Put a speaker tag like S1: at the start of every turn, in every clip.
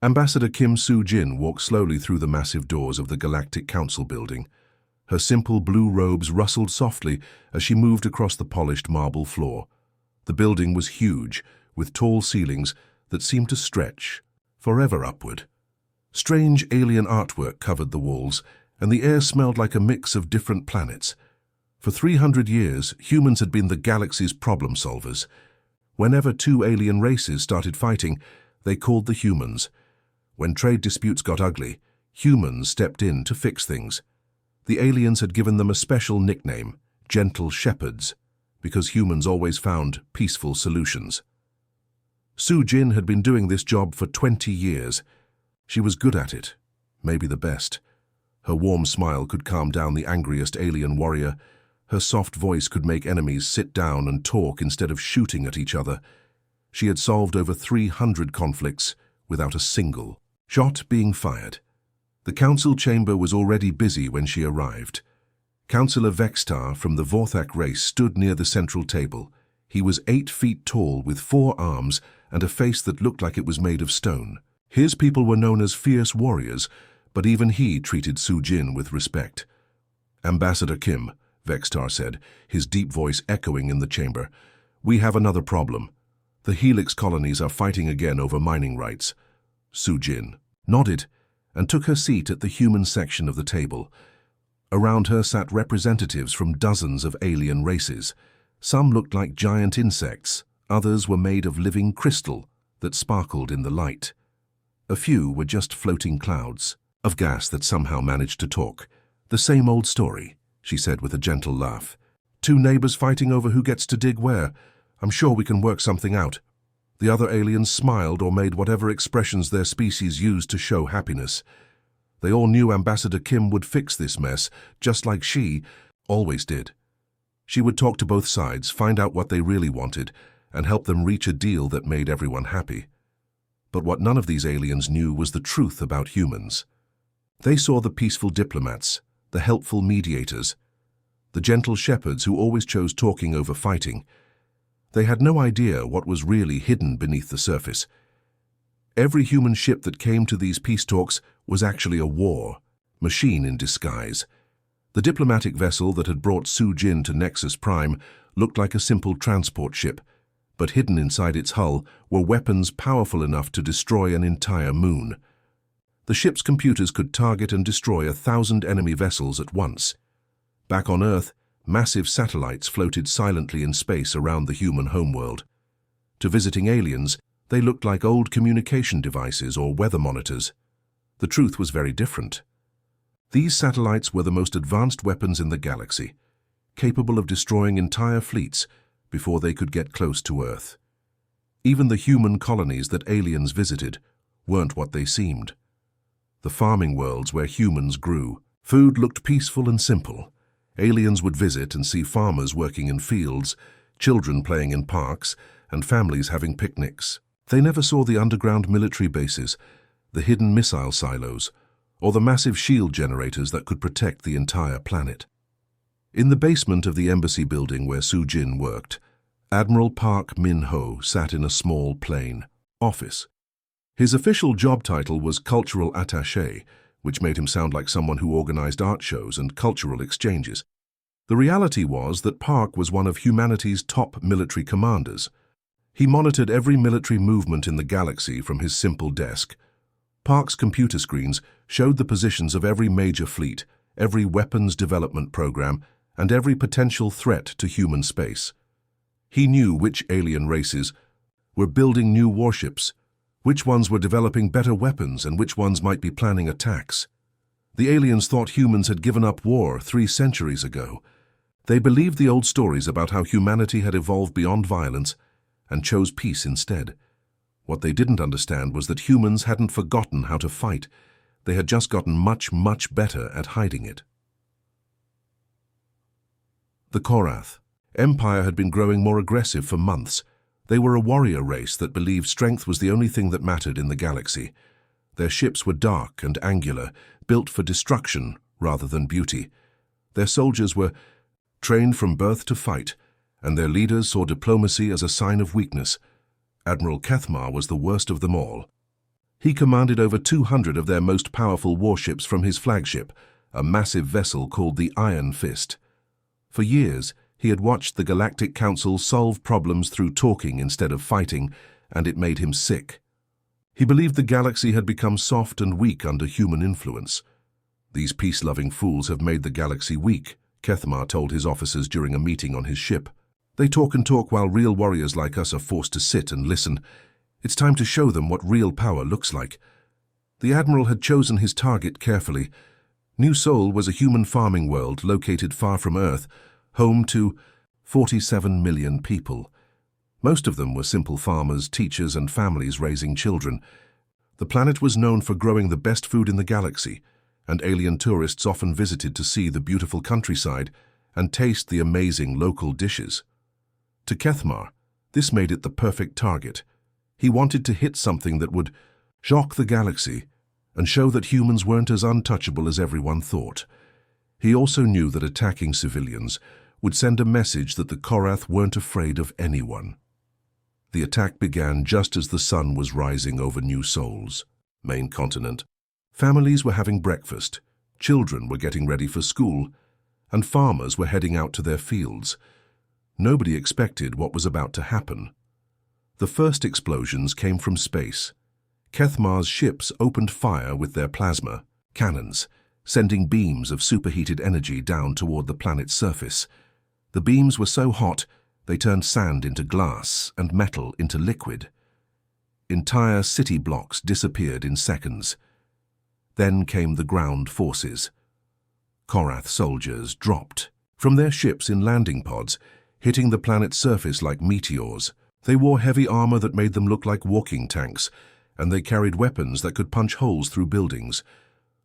S1: Ambassador Kim Soo-jin walked slowly through the massive doors of the Galactic Council building. Her simple blue robes rustled softly as she moved across the polished marble floor. The building was huge, with tall ceilings that seemed to stretch forever upward. Strange alien artwork covered the walls, and the air smelled like a mix of different planets. For 300 years, humans had been the galaxy's problem solvers. Whenever two alien races started fighting, they called the humans. When trade disputes got ugly, humans stepped in to fix things. The aliens had given them a special nickname, Gentle Shepherds, because humans always found peaceful solutions. Soo-jin had been doing this job for 20 years. She was good at it, maybe the best. Her warm smile could calm down the angriest alien warrior. Her soft voice could make enemies sit down and talk instead of shooting at each other. She had solved over 300 conflicts without a single shot being fired. The council chamber was already busy when she arrived. Councillor Vextar from the Vorthak race stood near the central table. He was 8 feet tall with 4 arms and a face that looked like it was made of stone. His people were known as fierce warriors, but even he treated Soo-jin with respect. Ambassador Kim, Vextar said, his deep voice echoing in the chamber, "We have another problem. The Helix colonies are fighting again over mining rights." Soo-jin nodded and took her seat at the human section of the table. Around her sat representatives from dozens of alien races. Some looked like giant insects, others were made of living crystal that sparkled in the light. A few were just floating clouds of gas that somehow managed to talk. "The same old story," she said with a gentle laugh. "Two neighbors fighting over who gets to dig where. I'm sure we can work something out." The other aliens smiled or made whatever expressions their species used to show happiness. They all knew Ambassador Kim would fix this mess, just like she always did. She would talk to both sides, find out what they really wanted, and help them reach a deal that made everyone happy. But what none of these aliens knew was the truth about humans. They saw the peaceful diplomats, the helpful mediators, the gentle shepherds who always chose talking over fighting. They had no idea what was really hidden beneath the surface. Every human ship that came to these peace talks was actually a war machine in disguise. The diplomatic vessel that had brought Soo-jin to Nexus Prime looked like a simple transport ship, but hidden inside its hull were weapons powerful enough to destroy an entire moon. The ship's computers could target and destroy 1,000 enemy vessels at once. Back on Earth, massive satellites floated silently in space around the human homeworld. To visiting aliens, they looked like old communication devices or weather monitors. The truth was very different. These satellites were the most advanced weapons in the galaxy, capable of destroying entire fleets before they could get close to Earth. Even the human colonies that aliens visited weren't what they seemed. The farming worlds where humans grew, food looked peaceful and simple. Aliens would visit and see farmers working in fields, children playing in parks, and families having picnics. They never saw the underground military bases, the hidden missile silos, or the massive shield generators that could protect the entire planet. In the basement of the embassy building where Soo-jin worked, Admiral Park Min-ho sat in a small, plain office. His official job title was Cultural Attaché, which made him sound like someone who organized art shows and cultural exchanges. The reality was that Park was one of humanity's top military commanders. He monitored every military movement in the galaxy from his simple desk. Park's computer screens showed the positions of every major fleet, every weapons development program, and every potential threat to human space. He knew which alien races were building new warships, which ones were developing better weapons, and which ones might be planning attacks. The aliens thought humans had given up war 3 centuries ago. They believed the old stories about how humanity had evolved beyond violence and chose peace instead. What they didn't understand was that humans hadn't forgotten how to fight. They had just gotten much, much better at hiding it. The Korath Empire had been growing more aggressive for months. They were a warrior race that believed strength was the only thing that mattered in the galaxy. Their ships were dark and angular, built for destruction rather than beauty. Their soldiers were trained from birth to fight, and their leaders saw diplomacy as a sign of weakness. Admiral Kethmar was the worst of them all. He commanded over 200 of their most powerful warships from his flagship, a massive vessel called the Iron Fist. For years, he had watched the Galactic Council solve problems through talking instead of fighting, and it made him sick. He believed the galaxy had become soft and weak under human influence. "These peace-loving fools have made the galaxy weak," Kethmar told his officers during a meeting on his ship. "They talk and talk while real warriors like us are forced to sit and listen. It's time to show them what real power looks like." The Admiral had chosen his target carefully. New Sol was a human farming world located far from Earth, home to 47 million people. Most of them were simple farmers, teachers, and families raising children. The planet was known for growing the best food in the galaxy, and alien tourists often visited to see the beautiful countryside and taste the amazing local dishes. To Kethmar, this made it the perfect target. He wanted to hit something that would shock the galaxy and show that humans weren't as untouchable as everyone thought. He also knew that attacking civilians would send a message that the Korath weren't afraid of anyone. The attack began just as the sun was rising over New Sol's main continent. Families were having breakfast, children were getting ready for school, and farmers were heading out to their fields. Nobody expected what was about to happen. The first explosions came from space. Kethmar's ships opened fire with their plasma cannons, sending beams of superheated energy down toward the planet's surface. The beams were so hot, they turned sand into glass and metal into liquid. Entire city blocks disappeared in seconds. Then came the ground forces. Korath soldiers dropped from their ships in landing pods, hitting the planet's surface like meteors. They wore heavy armor that made them look like walking tanks, and they carried weapons that could punch holes through buildings.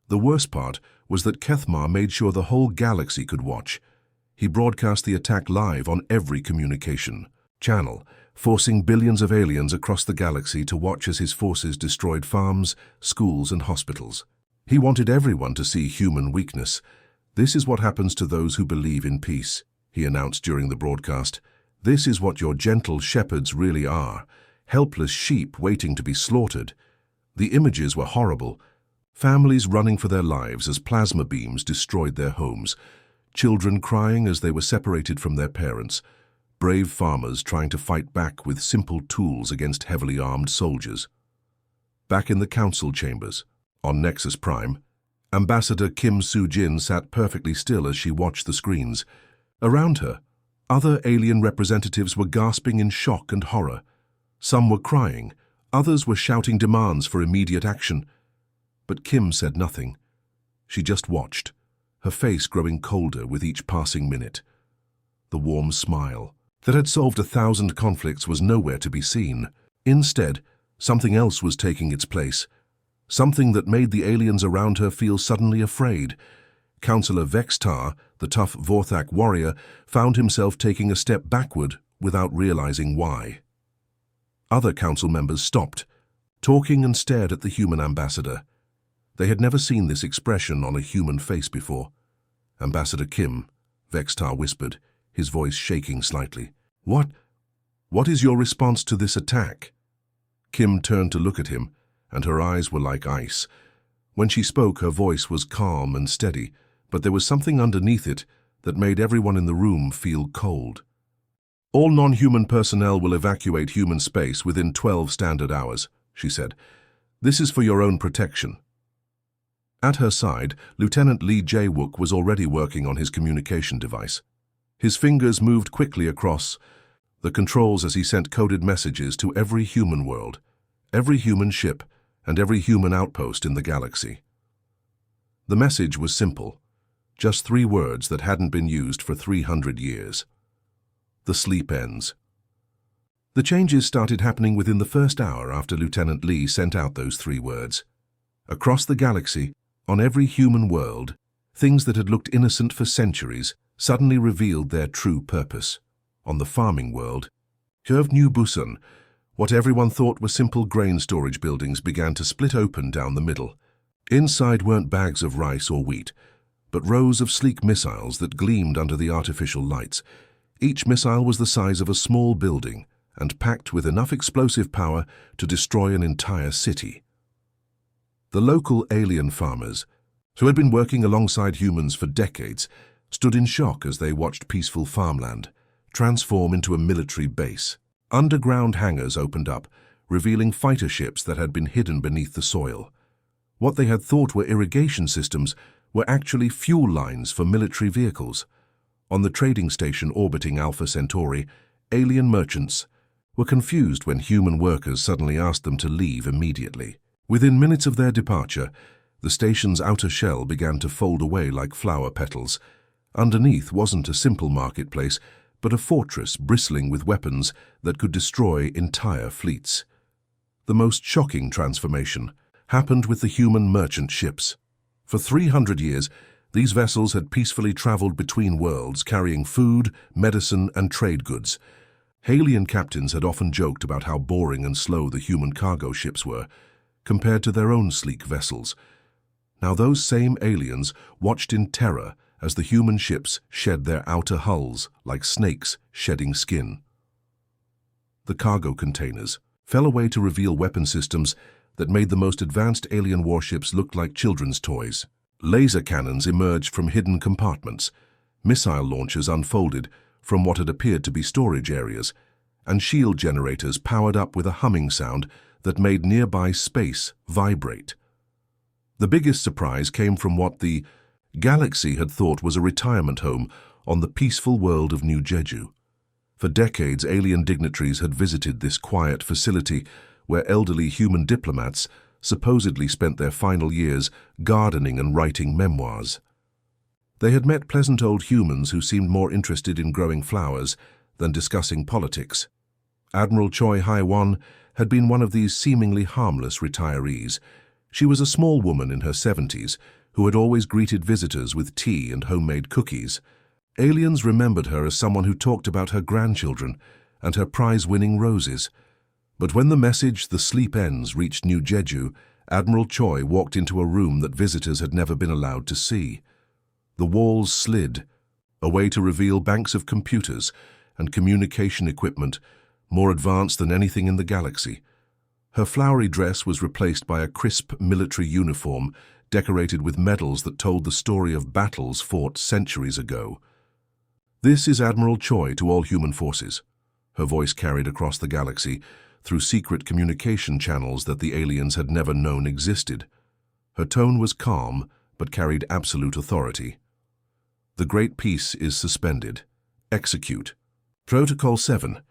S1: The worst part was that Kethmar made sure the whole galaxy could watch. He broadcast the attack live on every communication channel, forcing billions of aliens across the galaxy to watch as his forces destroyed farms, schools, and hospitals. He wanted everyone to see human weakness. "This is what happens to those who believe in peace," he announced during the broadcast. "This is what your gentle shepherds really are, helpless sheep waiting to be slaughtered." The images were horrible. Families running for their lives as plasma beams destroyed their homes, children crying as they were separated from their parents, brave farmers trying to fight back with simple tools against heavily armed soldiers. Back in the council chambers, on Nexus Prime, Ambassador Kim Soo-jin sat perfectly still as she watched the screens. Around her, other alien representatives were gasping in shock and horror. Some were crying, others were shouting demands for immediate action. But Kim said nothing. She just watched, her face growing colder with each passing minute. The warm smile that had solved 1,000 conflicts was nowhere to be seen. Instead, something else was taking its place. Something that made the aliens around her feel suddenly afraid. Councillor Vextar, the tough Vorthak warrior, found himself taking a step backward without realizing why. Other council members stopped, talking and stared at the human ambassador. They had never seen this expression on a human face before. "Ambassador Kim," Vextar whispered, his voice shaking slightly. What is your response to this attack?" Kim turned to look at him, and her eyes were like ice. When she spoke, her voice was calm and steady, but there was something underneath it that made everyone in the room feel cold. "All non-human personnel will evacuate human space within 12 standard hours," she said. "This is for your own protection." At her side, Lieutenant Lee Jae-wook was already working on his communication device. His fingers moved quickly across the controls as he sent coded messages to every human world, every human ship, and every human outpost in the galaxy. The message was simple, just 3 words that hadn't been used for 300 years. The sleep ends. The changes started happening within the first hour after Lieutenant Lee sent out those 3 words. Across the galaxy, on every human world, things that had looked innocent for centuries suddenly revealed their true purpose. On the farming world, Curved New Busan, what everyone thought were simple grain storage buildings began to split open down the middle. Inside weren't bags of rice or wheat, but rows of sleek missiles that gleamed under the artificial lights. Each missile was the size of a small building and packed with enough explosive power to destroy an entire city. The local alien farmers, who had been working alongside humans for decades, stood in shock as they watched peaceful farmland transform into a military base. Underground hangars opened up, revealing fighter ships that had been hidden beneath the soil. What they had thought were irrigation systems were actually fuel lines for military vehicles. On the trading station orbiting Alpha Centauri, alien merchants were confused when human workers suddenly asked them to leave immediately. Within minutes of their departure, the station's outer shell began to fold away like flower petals. Underneath wasn't a simple marketplace, but a fortress bristling with weapons that could destroy entire fleets. The most shocking transformation happened with the human merchant ships. For 300 years, these vessels had peacefully traveled between worlds, carrying food, medicine, and trade goods. Alien captains had often joked about how boring and slow the human cargo ships were, compared to their own sleek vessels. Now those same aliens watched in terror as the human ships shed their outer hulls like snakes shedding skin. The cargo containers fell away to reveal weapon systems that made the most advanced alien warships look like children's toys. Laser cannons emerged from hidden compartments, missile launchers unfolded from what had appeared to be storage areas, and shield generators powered up with a humming sound that made nearby space vibrate. The biggest surprise came from what the galaxy had thought was a retirement home on the peaceful world of New Jeju. For decades, alien dignitaries had visited this quiet facility where elderly human diplomats supposedly spent their final years gardening and writing memoirs. They had met pleasant old humans who seemed more interested in growing flowers than discussing politics. Admiral Choi Hai-won had been one of these seemingly harmless retirees. She was a small woman in her 70s who had always greeted visitors with tea and homemade cookies. Aliens remembered her as someone who talked about her grandchildren and her prize-winning roses. But when the message, "The sleep ends," reached New Jeju, Admiral Choi walked into a room that visitors had never been allowed to see. The walls slid away to reveal banks of computers and communication equipment more advanced than anything in the galaxy. Her flowery dress was replaced by a crisp military uniform decorated with medals that told the story of battles fought centuries ago. "This is Admiral Choi to all human forces," her voice carried across the galaxy through secret communication channels that the aliens had never known existed. Her tone was calm, but carried absolute authority. "The Great Peace is suspended. Execute. Protocol 7.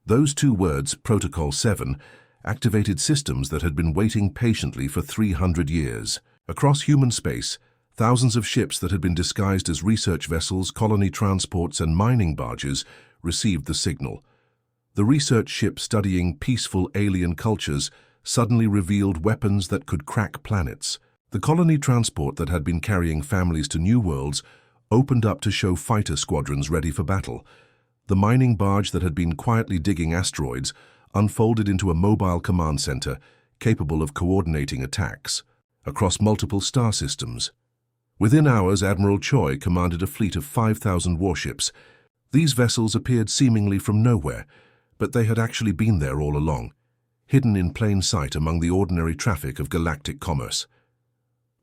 S1: Those two words, Protocol 7, activated systems that had been waiting patiently for 300 years. Across human space, thousands of ships that had been disguised as research vessels, colony transports, and mining barges received the signal. The research ship studying peaceful alien cultures suddenly revealed weapons that could crack planets. The colony transport that had been carrying families to new worlds opened up to show fighter squadrons ready for battle. The mining barge that had been quietly digging asteroids unfolded into a mobile command center capable of coordinating attacks across multiple star systems. Within hours, Admiral Choi commanded a fleet of 5,000 warships. These vessels appeared seemingly from nowhere, but they had actually been there all along, hidden in plain sight among the ordinary traffic of galactic commerce.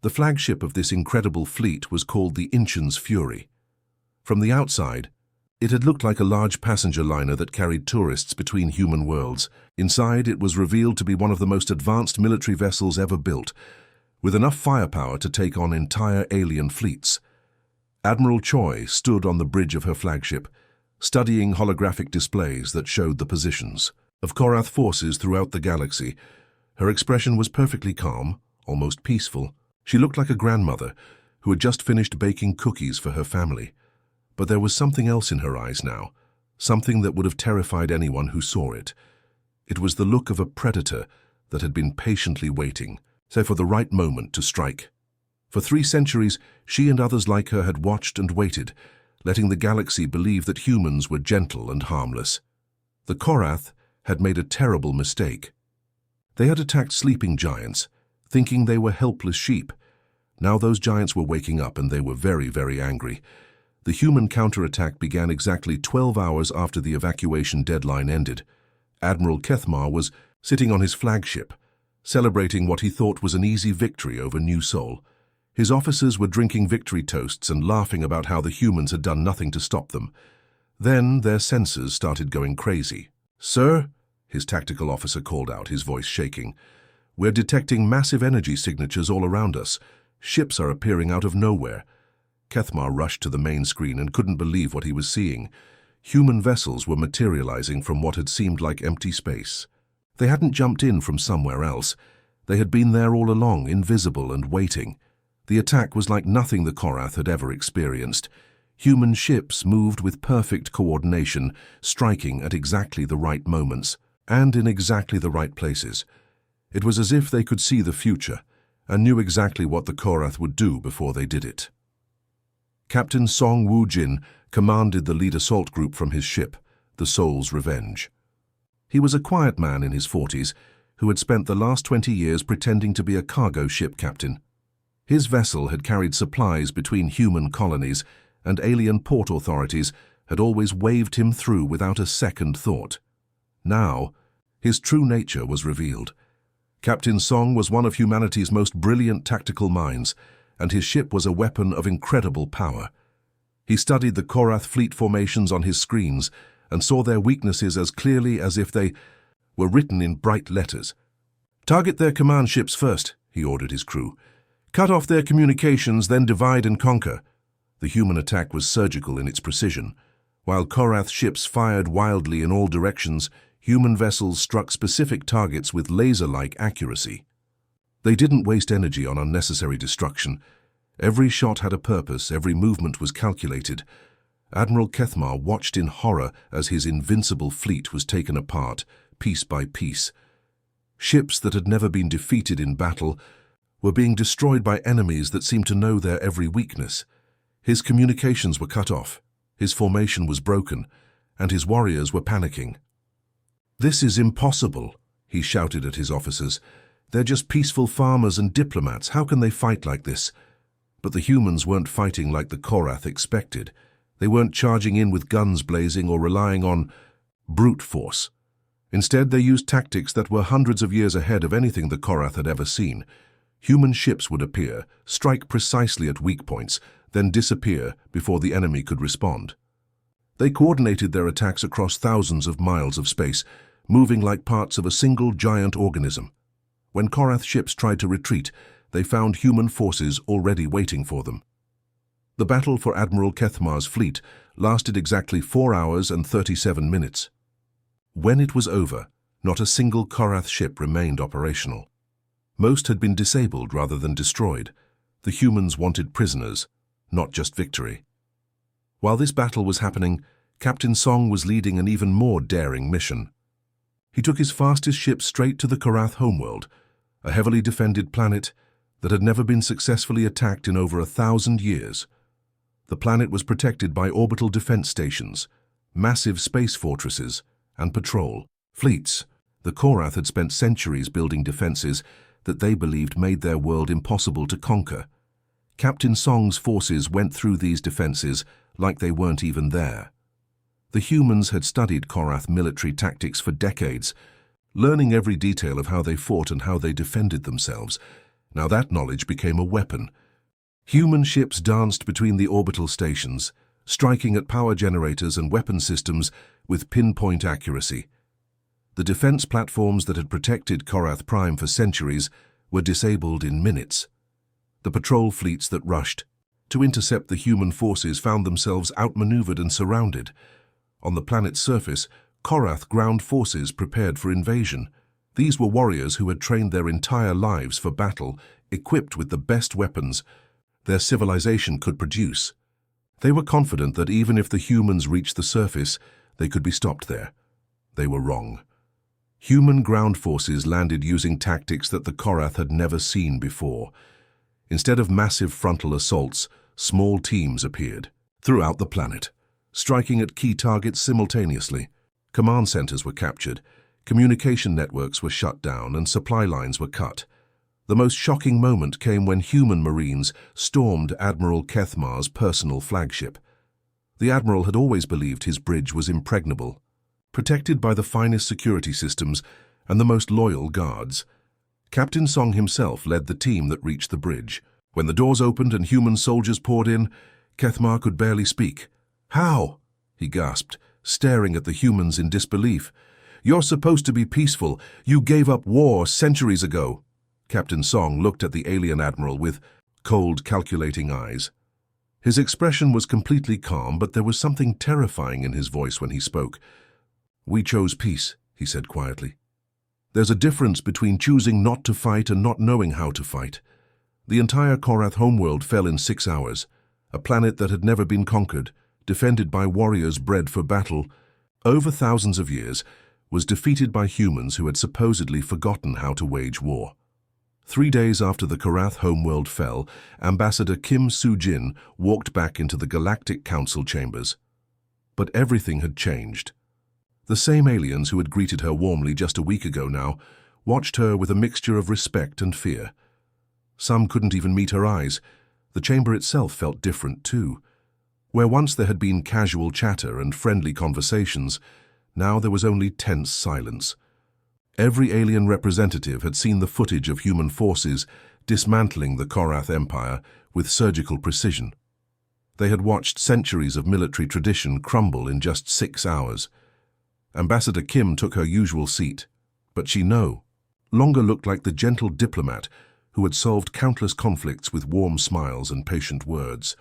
S1: The flagship of this incredible fleet was called the Incheon's Fury. From the outside, it had looked like a large passenger liner that carried tourists between human worlds. Inside, it was revealed to be one of the most advanced military vessels ever built, with enough firepower to take on entire alien fleets. Admiral Choi stood on the bridge of her flagship, studying holographic displays that showed the positions of Korath forces throughout the galaxy. Her expression was perfectly calm, almost peaceful. She looked like a grandmother who had just finished baking cookies for her family. But there was something else in her eyes now, something that would have terrified anyone who saw it. It was the look of a predator that had been patiently waiting, so for the right moment to strike. For 3 centuries, she and others like her had watched and waited, letting the galaxy believe that humans were gentle and harmless. The Korath had made a terrible mistake. They had attacked sleeping giants, thinking they were helpless sheep. Now those giants were waking up and they were very, very angry. The human counterattack began exactly 12 hours after the evacuation deadline ended. Admiral Kethmar was sitting on his flagship, celebrating what he thought was an easy victory over New Sol. His officers were drinking victory toasts and laughing about how the humans had done nothing to stop them. Then their sensors started going crazy. "Sir," his tactical officer called out, his voice shaking, "we're detecting massive energy signatures all around us. Ships are appearing out of nowhere." Kethmar rushed to the main screen and couldn't believe what he was seeing. Human vessels were materializing from what had seemed like empty space. They hadn't jumped in from somewhere else. They had been there all along, invisible and waiting. The attack was like nothing the Korath had ever experienced. Human ships moved with perfect coordination, striking at exactly the right moments, and in exactly the right places. It was as if they could see the future, and knew exactly what the Korath would do before they did it. Captain Song Woo-jin commanded the lead assault group from his ship, the Soul's Revenge. He was a quiet man in his 40s, who had spent the last 20 years pretending to be a cargo ship captain. His vessel had carried supplies between human colonies, and alien port authorities had always waved him through without a second thought. Now, his true nature was revealed. Captain Song was one of humanity's most brilliant tactical minds, and his ship was a weapon of incredible power. He studied the Korath fleet formations on his screens and saw their weaknesses as clearly as if they were written in bright letters. "Target their command ships first," he ordered his crew. "Cut off their communications, then divide and conquer." The human attack was surgical in its precision. While Korath ships fired wildly in all directions, human vessels struck specific targets with laser-like accuracy. They didn't waste energy on unnecessary destruction. Every shot had a purpose, every movement was calculated. Admiral Kethmar watched in horror as his invincible fleet was taken apart, piece by piece. Ships that had never been defeated in battle were being destroyed by enemies that seemed to know their every weakness. His communications were cut off, his formation was broken, and his warriors were panicking. "This is impossible," he shouted at his officers. "They're just peaceful farmers and diplomats. How can they fight like this?" But the humans weren't fighting like the Korath expected. They weren't charging in with guns blazing or relying on brute force. Instead, they used tactics that were hundreds of years ahead of anything the Korath had ever seen. Human ships would appear, strike precisely at weak points, then disappear before the enemy could respond. They coordinated their attacks across thousands of miles of space, moving like parts of a single giant organism. When Korath ships tried to retreat, they found human forces already waiting for them. The battle for Admiral Kethmar's fleet lasted exactly 4 hours and 37 minutes. When it was over, not a single Korath ship remained operational. Most had been disabled rather than destroyed. The humans wanted prisoners, not just victory. While this battle was happening, Captain Song was leading an even more daring mission. He took his fastest ship straight to the Korath homeworld, a heavily defended planet that had never been successfully attacked in over 1,000 years. The planet was protected by orbital defense stations, massive space fortresses, and patrol fleets. The Korath had spent centuries building defenses that they believed made their world impossible to conquer. Captain Song's forces went through these defenses like they weren't even there. The humans had studied Korath military tactics for decades, learning every detail of how they fought and how they defended themselves. Now that knowledge became a weapon. Human ships danced between the orbital stations, striking at power generators and weapon systems with pinpoint accuracy. The defense platforms that had protected Korath Prime for centuries were disabled in minutes. The patrol fleets that rushed to intercept the human forces found themselves outmaneuvered and surrounded. On the planet's surface, Korath ground forces prepared for invasion. These were warriors who had trained their entire lives for battle, equipped with the best weapons their civilization could produce. They were confident that even if the humans reached the surface, they could be stopped there. They were wrong. Human ground forces landed using tactics that the Korath had never seen before. Instead of massive frontal assaults, small teams appeared throughout the planet, striking at key targets simultaneously. Command centers were captured, communication networks were shut down, and supply lines were cut. The most shocking moment came when human Marines stormed Admiral Kethmar's personal flagship. The Admiral had always believed his bridge was impregnable, protected by the finest security systems and the most loyal guards. Captain Song himself led the team that reached the bridge. When the doors opened and human soldiers poured in, Kethmar could barely speak. "How?" he gasped, staring at the humans in disbelief. "You're supposed to be peaceful. You gave up war centuries ago." Captain Song looked at the alien admiral with cold, calculating eyes. His expression was completely calm, but there was something terrifying in his voice when he spoke. "We chose peace," he said quietly. "There's a difference between choosing not to fight and not knowing how to fight. The entire Korath homeworld fell in 6 hours, a planet that had never been conquered, defended by warriors bred for battle, over thousands of years, was defeated by humans who had supposedly forgotten how to wage war. 3 days after the Korath homeworld fell, Ambassador Kim Soo-jin walked back into the Galactic Council chambers. But everything had changed. The same aliens who had greeted her warmly just a week ago now watched her with a mixture of respect and fear. Some couldn't even meet her eyes. The chamber itself felt different too. Where once there had been casual chatter and friendly conversations, now there was only tense silence. Every alien representative had seen the footage of human forces dismantling the Korath Empire with surgical precision. They had watched centuries of military tradition crumble in just 6 hours. Ambassador Kim took her usual seat, but she no longer looked like the gentle diplomat who had solved countless conflicts with warm smiles and patient words.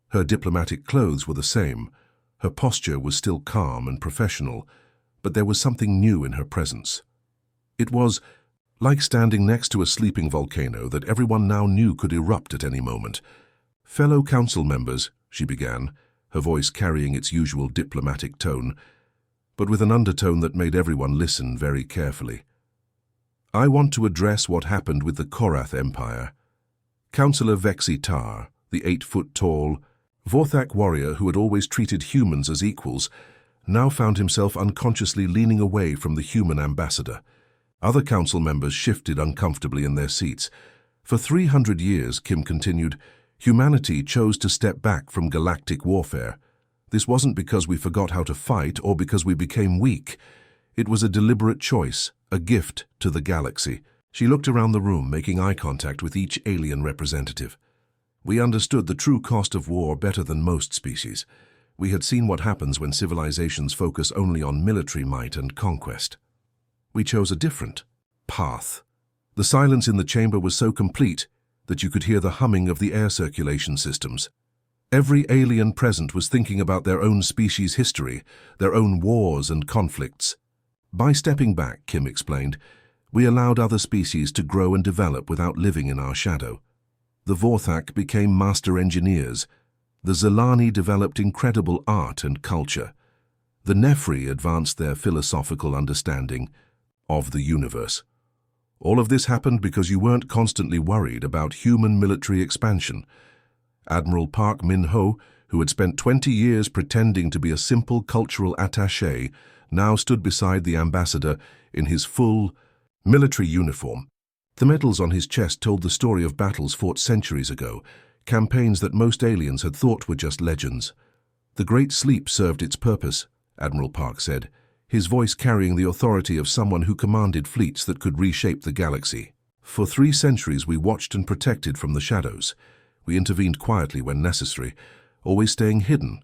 S1: Her diplomatic clothes were the same. Her posture was still calm and professional, but there was something new in her presence. It was like standing next to a sleeping volcano that everyone now knew could erupt at any moment. "Fellow council members," she began, her voice carrying its usual diplomatic tone, but with an undertone that made everyone listen very carefully. "I want to address what happened with the Korath Empire." Councillor Vexi Tar, the 8-foot-tall, Vorthak warrior who had always treated humans as equals, now found himself unconsciously leaning away from the human ambassador. Other council members shifted uncomfortably in their seats. "For 300 years, Kim continued, humanity chose to step back from galactic warfare. This wasn't because we forgot how to fight or because we became weak. It was a deliberate choice, a gift to the galaxy." She looked around the room, making eye contact with each alien representative. "We understood the true cost of war better than most species. We had seen what happens when civilizations focus only on military might and conquest. We chose a different path." The silence in the chamber was so complete that you could hear the humming of the air circulation systems. Every alien present was thinking about their own species' history, their own wars and conflicts. "By stepping back," Kim explained, "we allowed other species to grow and develop without living in our shadow. The Vorthak became master engineers. The Zelani developed incredible art and culture. The Nefri advanced their philosophical understanding of the universe. All of this happened because you weren't constantly worried about human military expansion." Admiral Park Min-ho, who had spent 20 years pretending to be a simple cultural attaché, now stood beside the ambassador in his full military uniform. The medals on his chest told the story of battles fought centuries ago, campaigns that most aliens had thought were just legends. "The Great Sleep served its purpose," Admiral Park said, his voice carrying the authority of someone who commanded fleets that could reshape the galaxy. "For 3 centuries we watched and protected from the shadows. We intervened quietly when necessary, always staying hidden."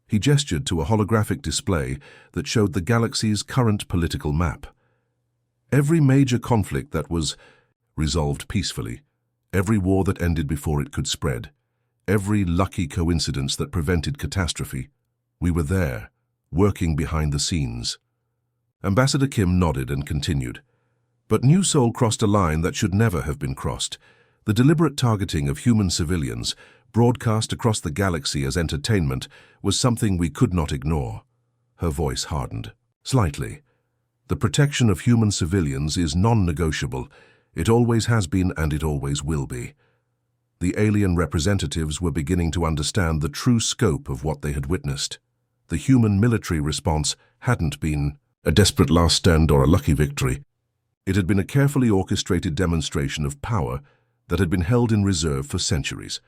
S1: He gestured to a holographic display that showed the galaxy's current political map. Every major conflict that was resolved peacefully, every war that ended before it could spread, every lucky coincidence that prevented catastrophe, we were there, working behind the scenes. Ambassador Kim nodded and continued. "But New Seoul crossed a line that should never have been crossed. The deliberate targeting of human civilians, broadcast across the galaxy as entertainment, was something we could not ignore." Her voice hardened slightly. "The protection of human civilians is non-negotiable. It always has been and it always will be." The alien representatives were beginning to understand the true scope of what they had witnessed. The human military response hadn't been a desperate last stand or a lucky victory. It had been a carefully orchestrated demonstration of power that had been held in reserve for centuries.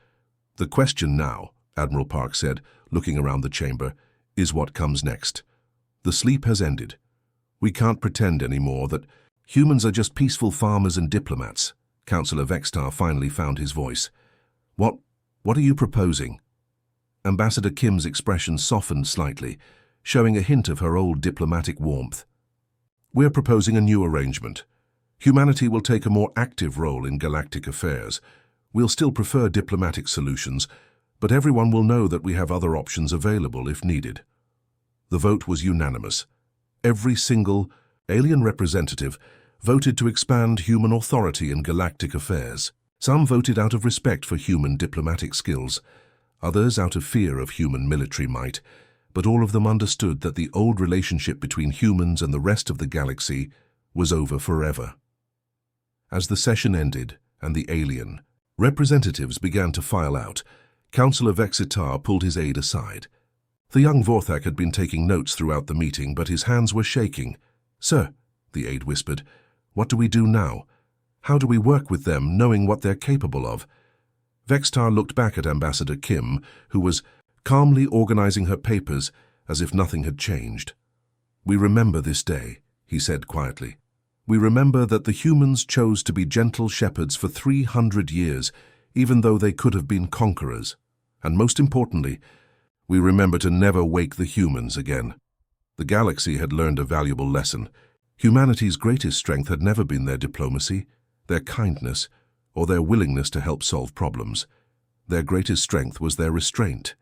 S1: "The question now," Admiral Park said, looking around the chamber, "is what comes next. The sleep has ended. We can't pretend anymore that Humans are just peaceful farmers and diplomats. Councillor Vextar finally found his voice. What are you proposing? Ambassador Kim's expression softened slightly, showing a hint of her old diplomatic warmth. We're proposing a new arrangement. Humanity will take a more active role in galactic affairs. We'll still prefer diplomatic solutions, but everyone will know that we have other options available if needed. The vote was unanimous. Every single alien representative voted to expand human authority in galactic affairs. Some voted out of respect for human diplomatic skills, others out of fear of human military might, but all of them understood that the old relationship between humans and the rest of the galaxy was over forever. As the session ended and the alien representatives began to file out, Councillor Vexitar pulled his aide aside. The young Vorthak had been taking notes throughout the meeting, but his hands were shaking. "Sir," the aide whispered, "what do we do now? How do we work with them, knowing what they're capable of?" Vextar looked back at Ambassador Kim, who was calmly organizing her papers as if nothing had changed. "We remember this day," he said quietly. "We remember that the humans chose to be gentle shepherds for 300 years, even though they could have been conquerors. And most importantly, we remember to never wake the humans again." The galaxy had learned a valuable lesson. Humanity's greatest strength had never been their diplomacy, their kindness, or their willingness to help solve problems. Their greatest strength was their restraint,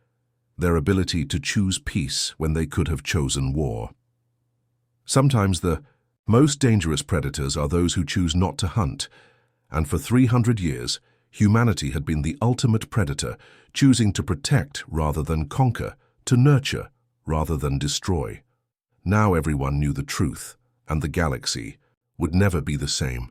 S1: their ability to choose peace when they could have chosen war. Sometimes the most dangerous predators are those who choose not to hunt, and for 300 years, humanity had been the ultimate predator, choosing to protect rather than conquer, to nurture rather than destroy. Now everyone knew the truth, and the galaxy would never be the same.